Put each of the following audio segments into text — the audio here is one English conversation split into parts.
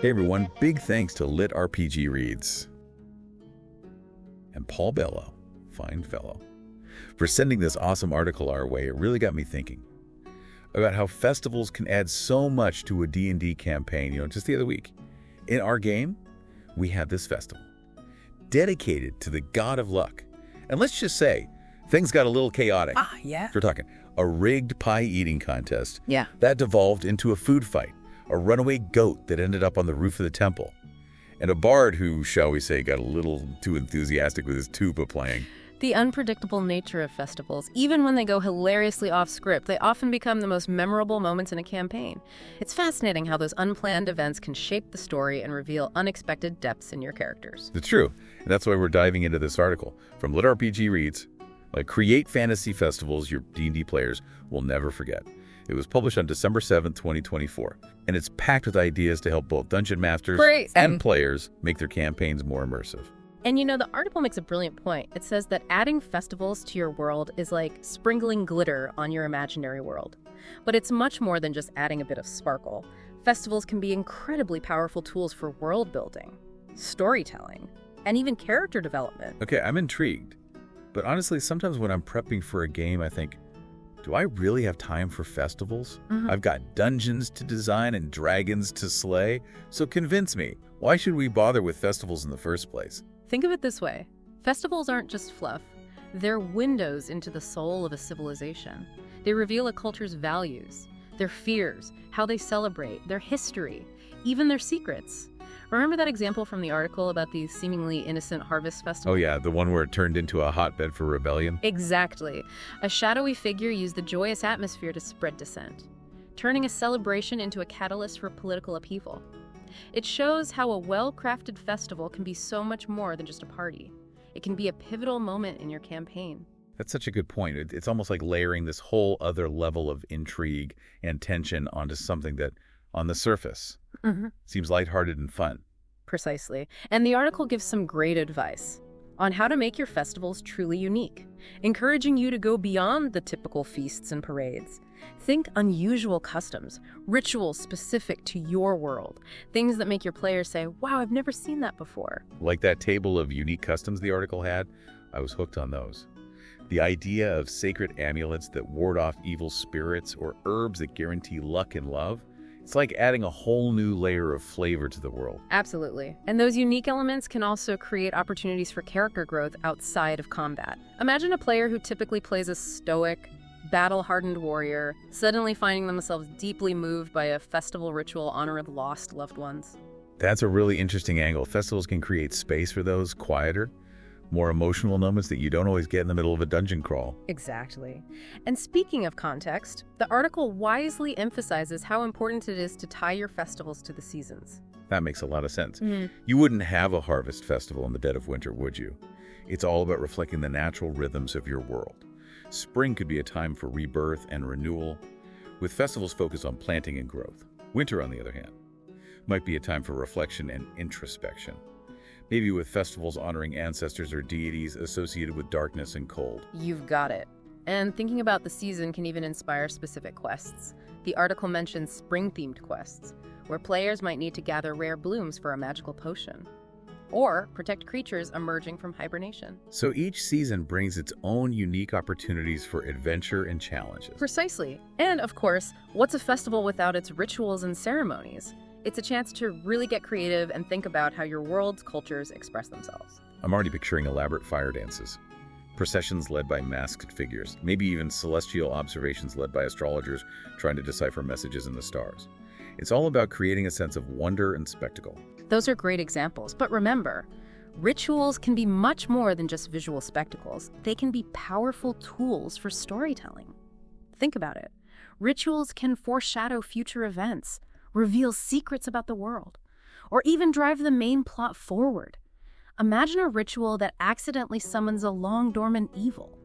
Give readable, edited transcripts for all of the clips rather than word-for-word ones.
Hey everyone, big thanks to LitRPG Reads and Paul Bello, fine fellow, for sending this awesome article our way. It really got me thinking about how festivals can add so much to a D&D campaign. Just the other week, in our game, we had this festival dedicated to the god of luck. And let's just say, things got a little chaotic. Yeah. We're talking a rigged pie eating contest Yeah. that devolved into a food fight, a runaway goat that ended up on the roof of the temple, and a bard who, shall we say, got a little too enthusiastic with his tuba playing. The unpredictable nature of festivals, even when they go hilariously off script, they often become the most memorable moments in a campaign. It's fascinating how those unplanned events can shape the story and reveal unexpected depths in your characters. It's true, and that's why we're diving into this article from LitRPG Reads, like create fantasy festivals your D&D players will never forget. It was published on December 7th, 2024, and it's packed with ideas to help both dungeon masters and players make their campaigns more immersive. And the article makes a brilliant point. It says that adding festivals to your world is like sprinkling glitter on your imaginary world. But it's much more than just adding a bit of sparkle. Festivals can be incredibly powerful tools for world building, storytelling, and even character development. Okay, I'm intrigued. But honestly, sometimes when I'm prepping for a game, I think, do I really have time for festivals? I've got dungeons to design and dragons to slay. So convince me, why should we bother with festivals in the first place? Think of it this way. Festivals aren't just fluff. They're windows into the soul of a civilization. They reveal a culture's values, their fears, how they celebrate, their history, even their secrets. Remember that example from the article about the seemingly innocent harvest festival? Oh yeah, the one where it turned into a hotbed for rebellion? Exactly. A shadowy figure used the joyous atmosphere to spread dissent, turning a celebration into a catalyst for political upheaval. It shows how a well-crafted festival can be so much more than just a party. It can be a pivotal moment in your campaign. That's such a good point. It's almost like layering this whole other level of intrigue and tension onto something that, on the surface, seems lighthearted and fun. Precisely. And the article gives some great advice on how to make your festivals truly unique, encouraging you to go beyond the typical feasts and parades. Think unusual customs, rituals specific to your world, things that make your players say, wow, I've never seen that before. Like that table of unique customs the article had, I was hooked on those. The idea of sacred amulets that ward off evil spirits or herbs that guarantee luck and love, it's like adding a whole new layer of flavor to the world. Absolutely. And those unique elements can also create opportunities for character growth outside of combat. Imagine a player who typically plays a stoic, battle-hardened warrior, suddenly finding themselves deeply moved by a festival ritual honoring lost loved ones. That's a really interesting angle. Festivals can create space for those quieter, more emotional moments that you don't always get in the middle of a dungeon crawl. Exactly. And speaking of context, the article wisely emphasizes how important it is to tie your festivals to the seasons. That makes a lot of sense. You wouldn't have a harvest festival in the dead of winter, would you? It's all about reflecting the natural rhythms of your world. Spring could be a time for rebirth and renewal, with festivals focused on planting and growth. Winter, on the other hand, might be a time for reflection and introspection. Maybe with festivals honoring ancestors or deities associated with darkness and cold. You've got it. And thinking about the season can even inspire specific quests. The article mentions spring-themed quests, where players might need to gather rare blooms for a magical potion, or protect creatures emerging from hibernation. So each season brings its own unique opportunities for adventure and challenges. Precisely. And of course, what's a festival without its rituals and ceremonies? It's a chance to really get creative and think about how your world's cultures express themselves. I'm already picturing elaborate fire dances, processions led by masked figures, maybe even celestial observations led by astrologers trying to decipher messages in the stars. It's all about creating a sense of wonder and spectacle. Those are great examples, but remember, rituals can be much more than just visual spectacles. They can be powerful tools for storytelling. Think about it. Rituals can foreshadow future events, reveal secrets about the world, or even drive the main plot forward. Imagine a ritual that accidentally summons a long-dormant evil,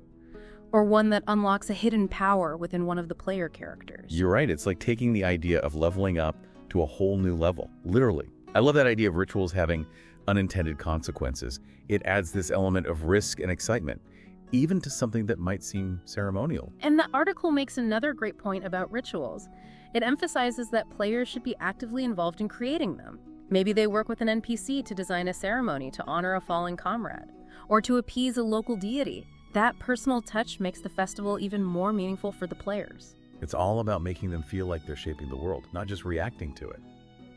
or one that unlocks a hidden power within one of the player characters. You're right, it's like taking the idea of leveling up to a whole new level, literally. I love that idea of rituals having unintended consequences. It adds this element of risk and excitement, even to something that might seem ceremonial. And the article makes another great point about rituals. It emphasizes that players should be actively involved in creating them. Maybe they work with an NPC to design a ceremony to honor a fallen comrade, or to appease a local deity. That personal touch makes the festival even more meaningful for the players. It's all about making them feel like they're shaping the world, not just reacting to it.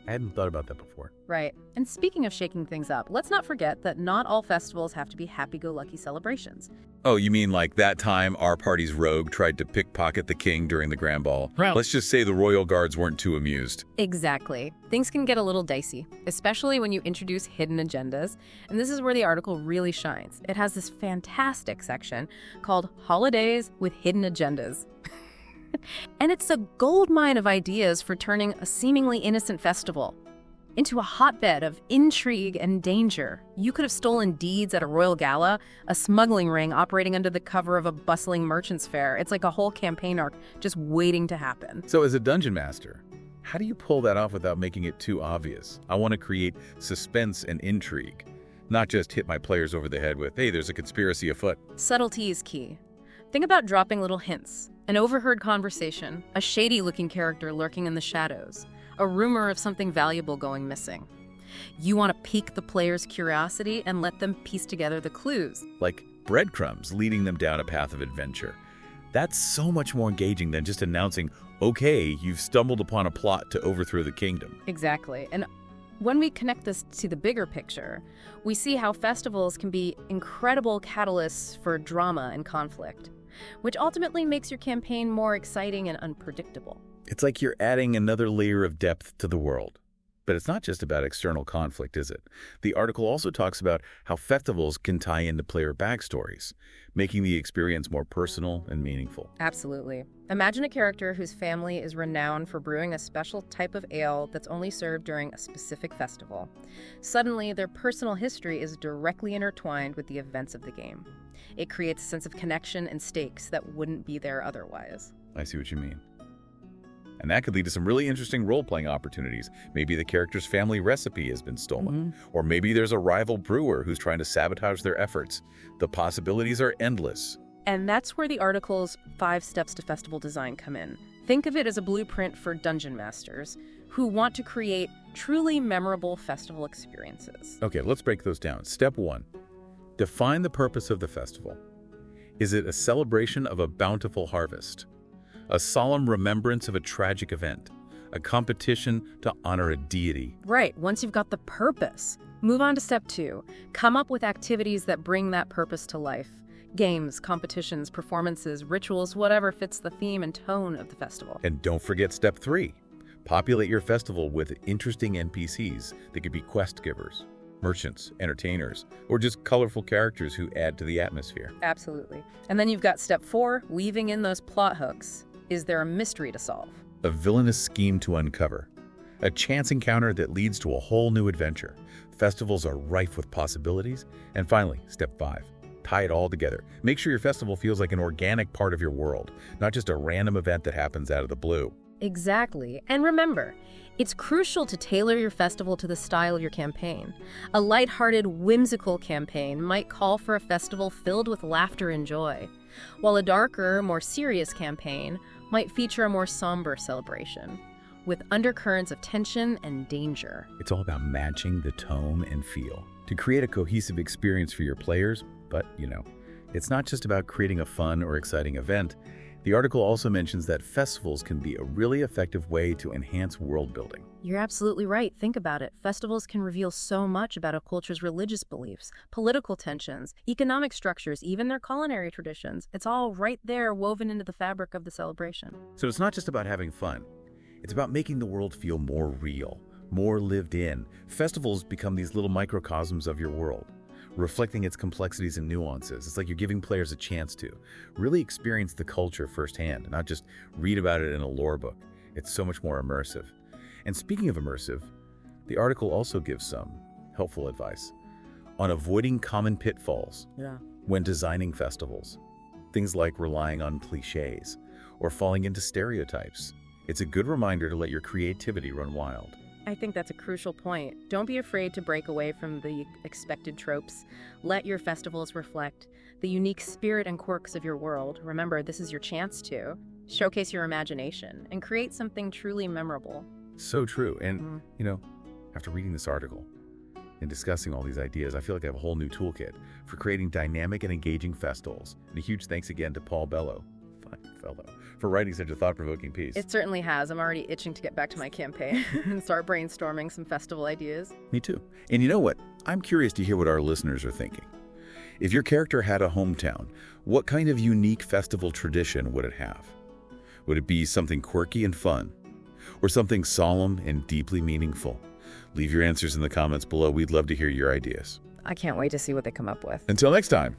I hadn't thought about that before. Right. And speaking of shaking things up, let's not forget that not all festivals have to be happy-go-lucky celebrations. Oh, you mean like that time our party's rogue tried to pickpocket the king during the Grand Ball? Right. Let's just say the royal guards weren't too amused. Exactly. Things can get a little dicey, especially when you introduce hidden agendas. And this is where the article really shines. It has this fantastic section called Holidays with Hidden Agendas. And it's a goldmine of ideas for turning a seemingly innocent festival into a hotbed of intrigue and danger. You could have stolen deeds at a royal gala, a smuggling ring operating under the cover of a bustling merchant's fair. It's like a whole campaign arc just waiting to happen. So as a dungeon master, how do you pull that off without making it too obvious? I want to create suspense and intrigue, not just hit my players over the head with, hey, there's a conspiracy afoot. Subtlety is key. Think about dropping little hints. An overheard conversation, a shady-looking character lurking in the shadows, a rumor of something valuable going missing. You want to pique the player's curiosity and let them piece together the clues. Like breadcrumbs leading them down a path of adventure. That's so much more engaging than just announcing, okay, you've stumbled upon a plot to overthrow the kingdom. Exactly. And when we connect this to the bigger picture, we see how festivals can be incredible catalysts for drama and conflict, which ultimately makes your campaign more exciting and unpredictable. It's like you're adding another layer of depth to the world. But it's not just about external conflict, is it? The article also talks about how festivals can tie into player backstories, making the experience more personal and meaningful. Absolutely. Imagine a character whose family is renowned for brewing a special type of ale that's only served during a specific festival. Suddenly, their personal history is directly intertwined with the events of the game. It creates a sense of connection and stakes that wouldn't be there otherwise. I see what you mean. And that could lead to some really interesting role-playing opportunities. Maybe the character's family recipe has been stolen. Or maybe there's a rival brewer who's trying to sabotage their efforts. The possibilities are endless. And that's where the article's 5 steps to festival design come in. Think of it as a blueprint for dungeon masters who want to create truly memorable festival experiences. Okay, let's break those down. Step 1. Define the purpose of the festival. Is it a celebration of a bountiful harvest? A solemn remembrance of a tragic event? A competition to honor a deity? Right, once you've got the purpose, move on to step 2. Come up with activities that bring that purpose to life. Games, competitions, performances, rituals, whatever fits the theme and tone of the festival. And don't forget step 3. Populate your festival with interesting NPCs that could be quest givers, merchants, entertainers, or just colorful characters who add to the atmosphere. Absolutely. And then you've got step 4, weaving in those plot hooks. Is there a mystery to solve? A villainous scheme to uncover. A chance encounter that leads to a whole new adventure. Festivals are rife with possibilities. And finally, step 5. Tie it all together. Make sure your festival feels like an organic part of your world, not just a random event that happens out of the blue. Exactly. And remember, it's crucial to tailor your festival to the style of your campaign. A lighthearted, whimsical campaign might call for a festival filled with laughter and joy, while a darker, more serious campaign might feature a more somber celebration, with undercurrents of tension and danger. It's all about matching the tone and feel to create a cohesive experience for your players. But, it's not just about creating a fun or exciting event. The article also mentions that festivals can be a really effective way to enhance world building. You're absolutely right. Think about it. Festivals can reveal so much about a culture's religious beliefs, political tensions, economic structures, even their culinary traditions. It's all right there woven into the fabric of the celebration. So it's not just about having fun. It's about making the world feel more real, more lived in. Festivals become these little microcosms of your world, reflecting its complexities and nuances. It's like you're giving players a chance to really experience the culture firsthand, not just read about it in a lore book. It's so much more immersive. And speaking of immersive, the article also gives some helpful advice on avoiding common pitfalls when designing festivals. Things like relying on clichés or falling into stereotypes. It's a good reminder to let your creativity run wild. I think that's a crucial point. Don't be afraid to break away from the expected tropes. Let your festivals reflect the unique spirit and quirks of your world. Remember, this is your chance to showcase your imagination and create something truly memorable. So true. And, After reading this article and discussing all these ideas, I feel like I have a whole new toolkit for creating dynamic and engaging festivals. And a huge thanks again to Paul Bello, fine fellow, for writing such a thought-provoking piece. It certainly has. I'm already itching to get back to my campaign and start brainstorming some festival ideas. Me too. And you know what? I'm curious to hear what our listeners are thinking. If your character had a hometown, what kind of unique festival tradition would it have? Would it be something quirky and fun? Or something solemn and deeply meaningful? Leave your answers in the comments below. We'd love to hear your ideas. I can't wait to see what they come up with. Until next time.